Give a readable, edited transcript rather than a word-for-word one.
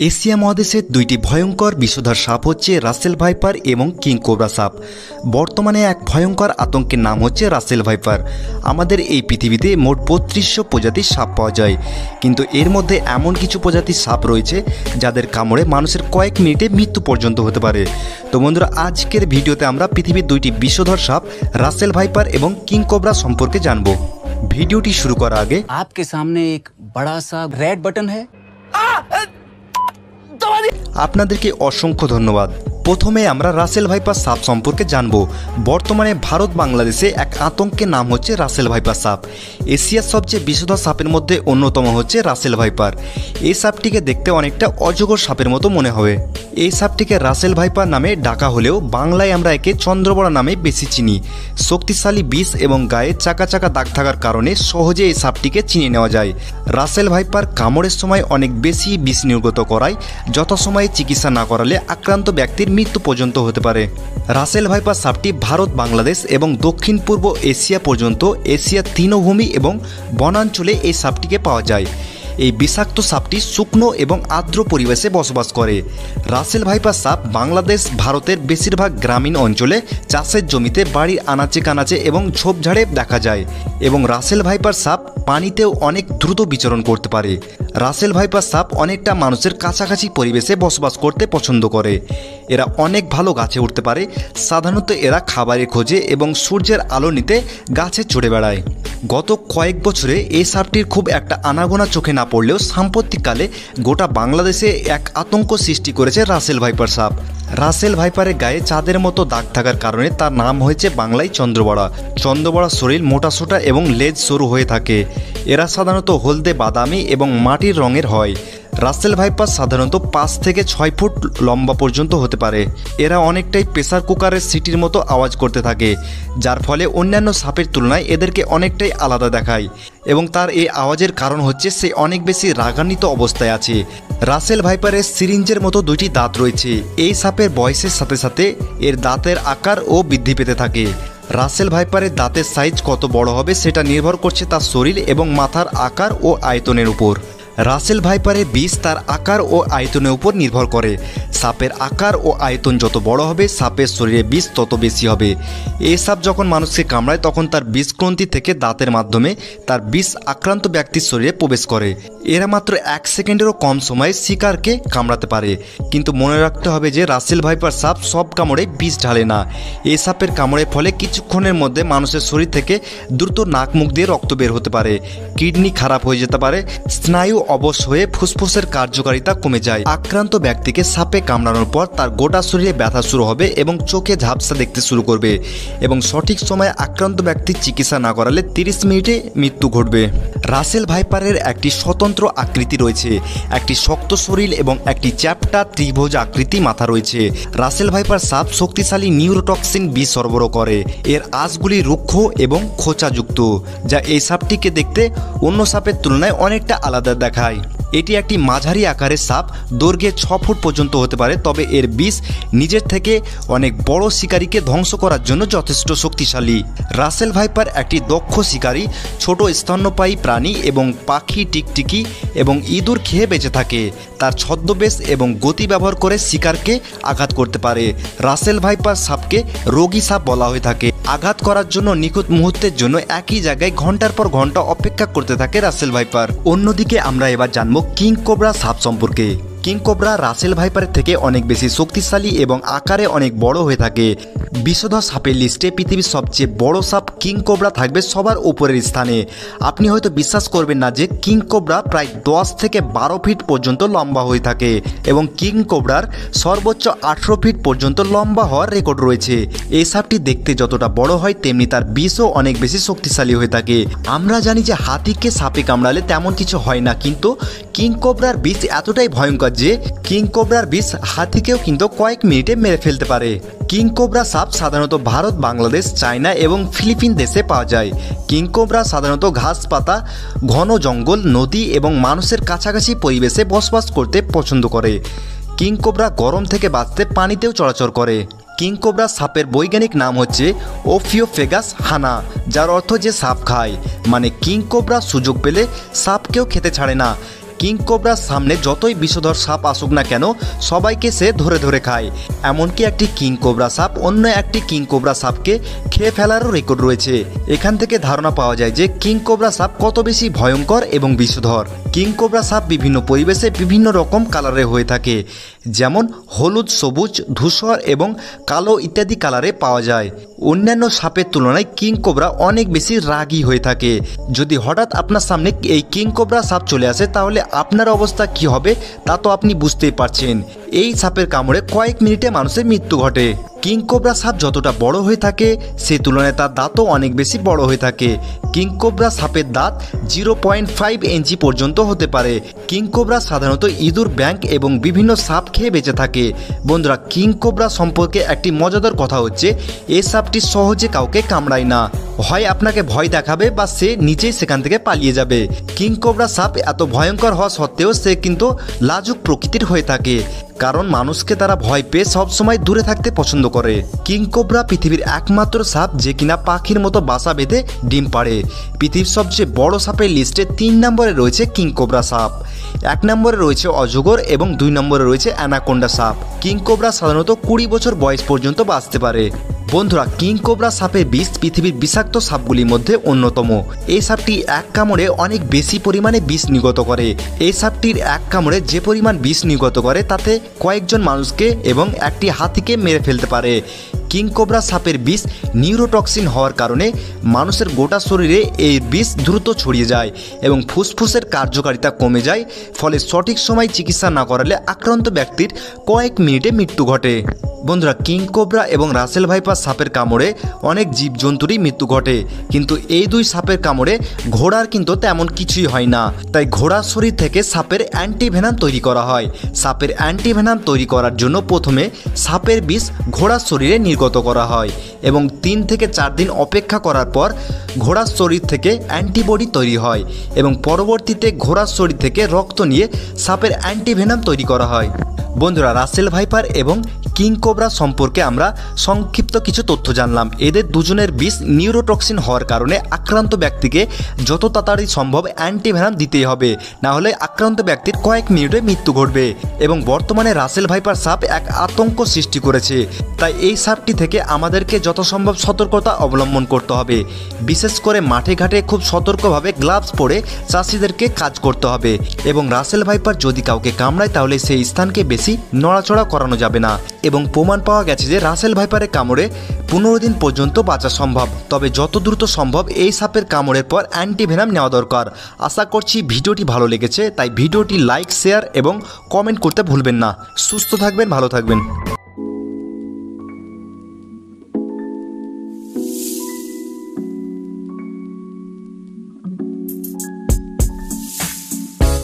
Asia মহাদেশের দুইটি ভয়ঙ্কর বিষধর সাপ হচ্ছে রাসেল ভাইপার এবং কিং কোবরা সাপ। বর্তমানে এক ভয়ঙ্কর আতঙ্কের নাম হচ্ছে রাসেল ভাইপার। আমাদের এই পৃথিবীতে মোট 3200 প্রজাতির সাপ পাওয়া যায়, কিন্তু এর মধ্যে এমন কিছু প্রজাতির সাপ রয়েছে যাদের কামড়ে মানুষের কয়েক মিনিটে মৃত্যু পর্যন্ত হতে পারে। তো বন্ধুরা, আজকের ভিডিওতে আমরা পৃথিবীর দুইটি বিষধর সাপ রাসেল ভাইপার এবং কিং কোবরা সম্পর্কে জানব। ভিডিওটি শুরু করার আগে आपके सामने एक बड़ा सा रेड बटन है। আপনাদেরকে অসংখ্য ধন্যবাদ। প্রথমে আমরা রাসেল ভাইপার সাপ সম্পর্কে জানব। বর্তমানে ভারত বাংলাদেশে এক আতঙ্কের নাম হচ্ছে রাসেল ভাইপার সাপ। এশিয়ার সবচেয়ে বিষধর সাপের মধ্যে অন্যতম হচ্ছে রাসেল ভাইপার। এই সাপটিকে দেখতে অনেকটা অজগর সাপের মতো মনে হবে। এই সাপটিকে রাসেল ভাইপার নামে ডাকা হলেও বাংলায় আমরা একে চন্দ্রবড়া নামে বেশি চিনি। শক্তিশালী বিষ এবং গায়ে চাকা চাকা দাগ থাকার কারণে সহজে এই সাপটিকে চিনে নেওয়া যায়। রাসেল ভাইপার কামড়ের সময় অনেক বেশি বিষ নির্গত করায় যথাসময়ে চিকিৎসা না করালে আক্রান্ত ব্যক্তির মৃত্যু পর্যন্ত হতে পারে। রাসেল ভাইপার সাপটি ভারত, বাংলাদেশ এবং দক্ষিণ পূর্ব এশিয়া পর্যন্ত এশিয়ার তৃণভূমি এবং বনাঞ্চলে এই সাপটিকে পাওয়া যায়। এই বিষাক্ত সাপটি শুকনো এবং আর্দ্র পরিবেশে বসবাস করে। রাসেল ভাইপার সাপ বাংলাদেশ, ভারতের বেশিরভাগ গ্রামীণ অঞ্চলে চাষের জমিতে, বাড়ির আনাচে কানাচে এবং ঝোপঝাড়ে দেখা যায় এবং রাসেল ভাইপার সাপ পানিতেও অনেক দ্রুত বিচরণ করতে পারে। রাসেল ভাইপার সাপ অনেকটা মানুষের কাছাকাছি পরিবেশে বসবাস করতে পছন্দ করে। এরা অনেক ভালো গাছে উঠতে পারে। সাধারণত এরা খাবারের খোঁজে এবং সূর্যের আলো নিতে গাছে চড়ে বেড়ায়। গত কয়েক বছরে এই সাপটির খুব একটা আনাগোনা চোখে না পড়লেও সাম্প্রতিককালে গোটা বাংলাদেশে এক আতঙ্ক সৃষ্টি করেছে রাসেল ভাইপার সাপ। রাসেল ভাইপারের গায়ে চাঁদের মতো দাগ থাকার কারণে তার নাম হয়েছে বাংলায় চন্দ্রবড়া। চন্দ্রবড়ার শরীর মোটাসোটা এবং লেজ সরু হয়ে থাকে। এরা সাধারণত হলদে বাদামি এবং মাটির রঙের হয়। রাসেল ভাইপার সাধারণত 5 থেকে 6 ফুট লম্বা পর্যন্ত হতে পারে। এরা অনেকটাই প্রেসার কুকারের সিটির মতো আওয়াজ করতে থাকে, যার ফলে অন্যান্য সাপের তুলনায় এদেরকে অনেকটাই আলাদা দেখায় এবং তার এই আওয়াজের কারণ হচ্ছে সে অনেক বেশি রাগান্বিত অবস্থায় আছে। রাসেল ভাইপারের সিরিঞ্জের মতো দুইটি দাঁত রয়েছে। এই সাপের বয়সের সাথে সাথে এর দাঁতের আকার ও বৃদ্ধি পেতে থাকে। রাসেল ভাইপারের দাঁতের সাইজ কত বড় হবে সেটা নির্ভর করছে তার শরীর এবং মাথার আকার ও আয়তনের উপর। রাসেল ভাইপারের বিষ তার আকার ও আয়তনের উপর নির্ভর করে। সাপের আকার ও আয়তন যত বড় হবে সাপের শরীরে বিষ তত বেশি হবে। এই সাপ যখন মানুষকে কামড়ায় তখন তার বিষগ্রন্থি থেকে দাঁতের মাধ্যমে তার বিষ আক্রান্ত ব্যক্তির শরীরে প্রবেশ করে। এরা মাত্র 1 সেকেন্ডেরও কম সময়ে শিকারকে কামড়াতে পারে। কিন্তু মনে রাখতে হবে যে রাসেল ভাইপার সাপ সব কামড়ে বিষ ঢালে না। এই সাপের কামড়ের ফলে কিছুক্ষণের মধ্যে মানুষের শরীর থেকে দ্রুত নাক মুখ দিয়ে রক্ত বের হতে পারে, কিডনি খারাপ হয়ে যেতে পারে, স্নায়ু অবশ হয়ে ফুসফুসের কার্যকারিতা কমে যায়। আক্রান্ত ব্যক্তিকে সাপে কামড়ানোর পর তার গোটা শরীরে ব্যথা শুরু হবে এবং চোখে ঝাপসা দেখতে শুরু করবে এবং সঠিক সময়ে আক্রান্ত ব্যক্তির চিকিৎসা না করালে 30 মিনিটে মৃত্যু ঘটবে। রাসেল ভাইপারের একটি স্বতন্ত্র আকৃতি রয়েছে। একটি শক্ত শরীর এবং একটি চ্যাপ্টা ত্রিভুজ আকৃতি মাথা রয়েছে। রাসেল ভাইপার সাপ শক্তিশালী নিউরোটক্সিন বিষ সরবরাহ করে। এর আঁশগুলি রুক্ষ এবং খোঁচাযুক্ত, যা এই সাপটিকে দেখতে অন্য সাপের তুলনায় অনেকটা আলাদা দেখায়। এটি একটি মাঝারি আকারের সাপ, দৈর্ঘ্যে 6 ফুট পর্যন্ত হতে পারে, তবে এর বিষ নিজের থেকে অনেক বড় শিকারীকে ধ্বংস করার জন্য যথেষ্ট শক্তিশালী। রাসেল ভাইপার একটি দক্ষ শিকারী, ছোট স্তন্যপায়ী প্রাণী এবং পাখি, টিকটিকি এবং ইঁদুর খেয়ে বেঁচে থাকে। তার ছদ্মবেশ এবং গতি ব্যবহার করে শিকারকে আঘাত করতে পারে। রাসেল ভাইপার সাপকে রোগী সাপ বলা হয়ে থাকে। আঘাত করার জন্য নিখুঁত মুহূর্তের জন্য একই জায়গায় ঘন্টার পর ঘন্টা অপেক্ষা করতে থাকে রাসেল ভাইপার। অন্যদিকে আমরা এবার জানবো কিং কোবরা সাপ সম্পর্কে। কিং কোবরা রাসেল ভাইপারের থেকে অনেক বেশি শক্তিশালী এবং আকারে অনেক বড় হয়ে থাকে। বিষধর সাপের লিস্টে পৃথিবীর সবচেয়ে বড় সাপ কিং কোবরা থাকবে সবার উপরের স্থানে। আপনি হয়তো বিশ্বাস করবেন না যে কিং কোবরা প্রায় 10 থেকে 12 ফিট পর্যন্ত লম্বা হয়ে থাকে এবং কিং কোবরার সর্বোচ্চ 18 ফিট পর্যন্ত লম্বা হওয়ার রেকর্ড রয়েছে। এই সাপটি দেখতে যতটা বড় হয় তেমনি তার বিষও অনেক বেশি শক্তিশালী হয়ে থাকে। আমরা জানি যে হাতিকে সাপে কামড়ালে তেমন কিছু হয় না, কিন্তু কিং কোবরার বিষ এতটাই ভয়ঙ্কর যে কিং কোবরার বিষ হাতিকেও কিন্তু কয়েক মিনিটে মেরে ফেলতে পারে। কিং কোবরা সাপ সাধারণত ভারত, বাংলাদেশ, চায়না এবং ফিলিপিন দেশে পাওয়া যায়। কিং কোবরা সাধারণত ঘাস পাতা, ঘন জঙ্গল, নদী এবং মানুষের কাছাকাছি পরিবেশে বসবাস করতে পছন্দ করে। কিং কোবরা গরম থেকে বাঁচতে পানিতেও চলাচল করে। কিংকোবরা সাপের বৈজ্ঞানিক নাম হচ্ছে ওফিওফেগাস হানা, যার অর্থ যে সাপ খায়। মানে কিংকোবরা সুযোগ পেলে সাপকেও খেতে ছাড়ে না। কিংকোবরার সামনে যতই বিষধর সাপ আসুক না কেন সবাইকে সে ধরে ধরে খায়। এমনকি একটি কিংকোবরা সাপ অন্য একটি কিংকোবরা সাপকে খেয়ে ফেলারও রেকর্ড রয়েছে। এখান থেকে ধারণা পাওয়া যায় যে কিংকোবরা সাপ কত বেশি ভয়ঙ্কর এবং বিষধর। কিংকোবরা সাপ বিভিন্ন পরিবেশে বিভিন্ন রকম কালারে হয়ে থাকে, যেমন হলুদ, সবুজ, ধূসর এবং কালো ইত্যাদি কালারে পাওয়া যায়। অন্যান্য সাপের তুলনায় কিংকোবরা অনেক বেশি রাগী হয়ে থাকে। যদি হঠাৎ আপনার সামনে এই কিংকোবরা সাপ চলে আসে তাহলে আপনার অবস্থা কি হবে তা তো আপনি বুঝতেই পারছেন। এই সাপের কামড়ে কয়েক মিনিটে মানুষের মৃত্যু ঘটে। কিংকোবরা সাপ যতটা বড় হয়ে থাকে সে তুলনায় তার দাঁতও অনেক বেশি বড় হয়ে থাকে। কিংকোবরা সাপের দাঁত 0.5 ইঞ্চি পর্যন্ত হতে পারে। কিংকোবরা সাধারণত ইঁদুর, ব্যাঙ এবং বিভিন্ন সাপ খেয়ে বেঁচে থাকে। বন্ধুরা, কিংকোবরা সম্পর্কে একটি মজাদার কথা হচ্ছে এই সাপটি সহজে কাউকে কামড়ায় না। হয় আপনাকে ভয় দেখাবে বা সে নিজেই সেখান থেকে পালিয়ে যাবে। কিংকোবরা সাপ এত ভয়ঙ্কর হওয়া সত্ত্বেও সে কিন্তু লাজুক প্রকৃতির হয়ে থাকে, কারণ মানুষকে তারা ভয় পেয়ে সবসময় দূরে থাকতে পছন্দ করে। কিংকোবরা পৃথিবীর একমাত্র সাপ যে কিনা পাখির মতো বাসা বেঁধে ডিম পাড়ে। পৃথিবীর সবচেয়ে বড় সাপের লিস্টে 3 নম্বরে রয়েছে কিংকোবরা সাপ, 1 নম্বরে রয়েছে অজগর এবং 2 নম্বরে রয়েছে অ্যানাকোন্ডা সাপ। কিংকোবরা সাধারণত 20 বছর বয়স পর্যন্ত বাঁচতে পারে। বন্ধুরা, কিংকোবরা সাপের বিষ পৃথিবীর বিষাক্ত সাপগুলির মধ্যে অন্যতম। এই সাপটি এক কামড়ে অনেক বেশি পরিমাণে বিষ নির্গত করে। এই সাপটির এক কামড়ে যে পরিমাণ বিষ নির্গত করে তাতে কয়েকজন মানুষকে এবং একটি হাতিকে মেরে ফেলতে পারে। কিংকোবরা সাপের বিষ নিউরোটক্সিন হওয়ার কারণে মানুষের গোটা শরীরে এই বিষ দ্রুত ছড়িয়ে যায় এবং ফুসফুসের কার্যকারিতা কমে যায়। ফলে সঠিক সময় চিকিৎসা না করালে আক্রান্ত ব্যক্তির কয়েক মিনিটে মৃত্যু ঘটে। বন্ধুরা, কিংকোবরা এবং রাসেল ভাইপার সাপের কামড়ে অনেক জীবজন্তুরই মৃত্যু ঘটে, কিন্তু এই 2 সাপের কামড়ে ঘোড়ার কিন্তু তেমন কিছুই হয় না। তাই ঘোড়ার শরীর থেকে সাপের অ্যান্টিভেনাম তৈরি করা হয়। সাপের অ্যান্টিভেনাম তৈরি করার জন্য প্রথমে সাপের বিষ ঘোড়ার শরীরে নির্গত করা হয় এবং 3 থেকে 4 দিন অপেক্ষা করার পর ঘোড়ার শরীর থেকে অ্যান্টিবডি তৈরি হয় এবং পরবর্তীতে ঘোড়ার শরীর থেকে রক্ত নিয়ে সাপের অ্যান্টিভেনাম তৈরি করা হয়। বন্ধুরা, রাসেল ভাইপার এবং কিংকোবরা সম্পর্কে আমরা সংক্ষিপ্ত কিছু তথ্য জানলাম। এদের দুজনের বিষ নিউরোটক্সিন হওয়ার কারণে আক্রান্ত ব্যক্তিকে যত তাড়াতাড়ি সম্ভব অ্যান্টিভেনাম দিতেই হবে, না হলে আক্রান্ত ব্যক্তির কয়েক মিনিটে মৃত্যু ঘটবে। এবং বর্তমানে রাসেল ভাইপার সাপ এক আতঙ্ক সৃষ্টি করেছে। তাই এই সাপটি থেকে আমাদেরকে যত সম্ভব সতর্কতা অবলম্বন করতে হবে। বিশেষ করে মাঠে ঘাটে খুব সতর্কভাবে গ্লাভস পরে চাষিদেরকে কাজ করতে হবে। এবং রাসেল ভাইপার যদি কাউকে কামড়ায় তাহলে সেই স্থানকে বেশি নড়াচড়া করানো যাবে না। এবং প্রমাণ পাওয়া গেছে যে রাসেল ভাইপারের কামড়ে 15 দিন পর্যন্ত বাঁচা সম্ভব। তবে যত দ্রুত সম্ভব এই সাপের কামড়ের পর অ্যান্টিভেনাম নেওয়া দরকার। আশা করছি ভিডিওটি ভালো লেগেছে, তাই ভিডিওটি লাইক, শেয়ার এবং কমেন্ট করতে ভুলবেন না। সুস্থ থাকবেন, ভালো থাকবেন।